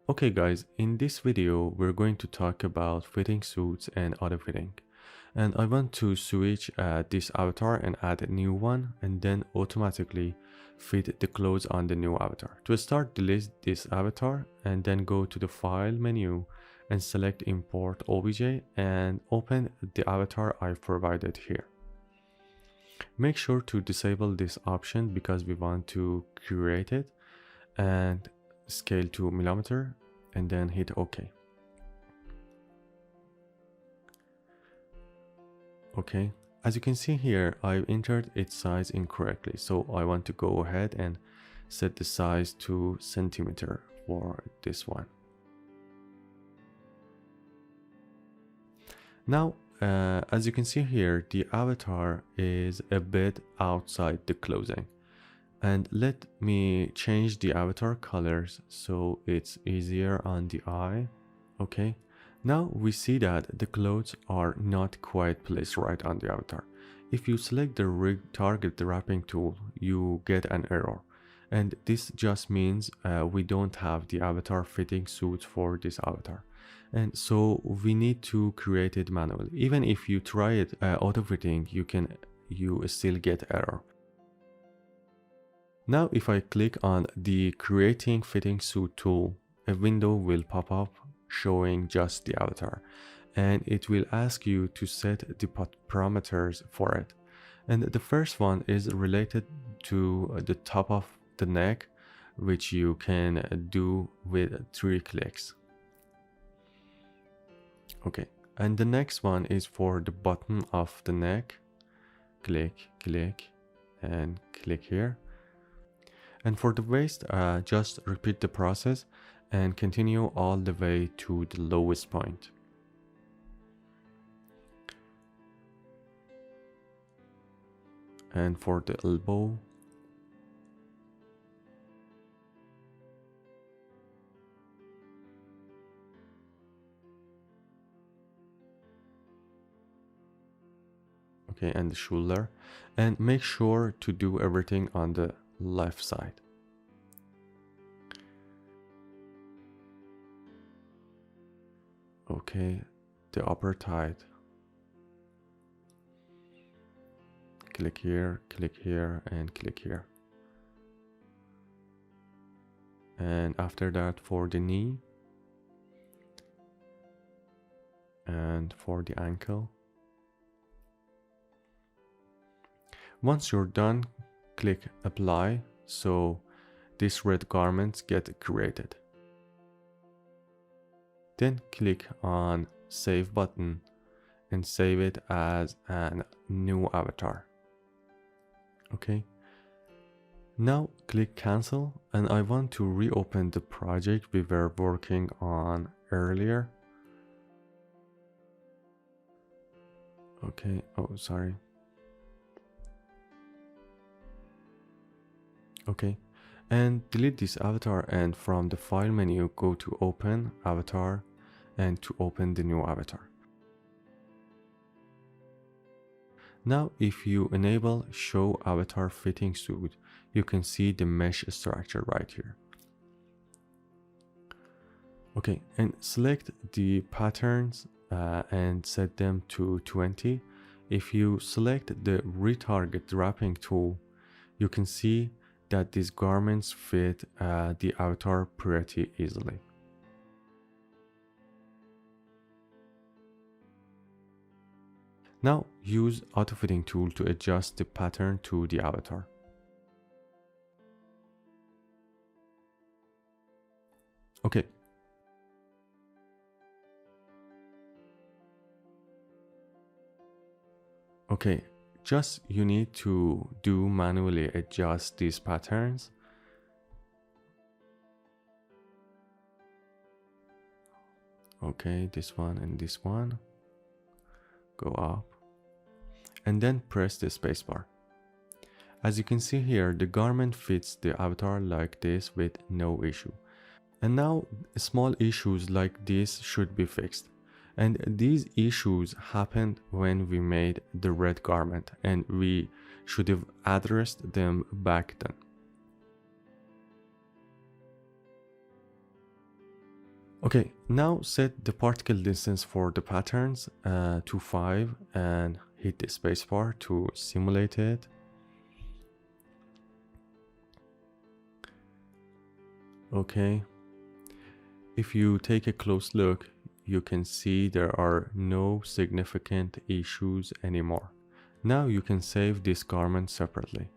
Okay guys, in this video we're going to talk about fitting suits and auto-fitting. And I want to switch this avatar and add a new one and then automatically fit the clothes on the new avatar. To start, delete this avatar and then go to the file menu and select import obj and open the avatar I provided here. Make sure to disable this option because we want to create it, and scale to millimeter and then hit OK. Okay, as you can see here, I've entered its size incorrectly, so I want to go ahead and set the size to centimeter for this one. Now, as you can see here, the avatar is a bit outside the clothing. And let me change the avatar colors so it's easier on the eye. Okay, now we see that the clothes are not quite placed right on the avatar. If you select the retarget draping tool, you get an error. And this just means we don't have the avatar fitting suits for this avatar. And so we need to create it manually. Even if you try it auto-fitting, you still get error. Now if I click on the creating fitting suit tool, a window will pop up showing just the avatar, and it will ask you to set the parameters for it. And the first one is related to the top of the neck, which you can do with 3 clicks. Okay, and the next one is for the bottom of the neck. Click, click, and click here. And for the waist, just repeat the process and continue all the way to the lowest point. And for the elbow, okay, and the shoulder, and make sure to do everything on the left side. Okay, the upper thigh. Click here, and click here. And after that, for the knee and for the ankle. Once you're done, click apply, so these red garments get created. Then click on save button and save it as a new avatar. Okay, now click cancel, and I want to reopen the project we were working on earlier. Okay, oh sorry. Okay, and delete this avatar, and from the file menu go to open avatar and to open the new avatar. Now if you enable show avatar fitting suit, you can see the mesh structure right here. Okay, and select the patterns and set them to 20. If you select the retarget draping tool, you can see that these garments fit the avatar pretty easily. Now use Autofitting tool to adjust the pattern to the avatar. Okay. Okay, just you need to manually adjust these patterns. Okay, this one and this one. Go up. And then press the spacebar. As you can see here, the garment fits the avatar like this with no issue. And now small issues like this should be fixed. And these issues happened when we made the red garment, and we should have addressed them back then. Okay, now set the particle distance for the patterns to 5 and hit the spacebar to simulate it. Okay, if you take a close look, you can see there are no significant issues anymore. Now you can save this garment separately.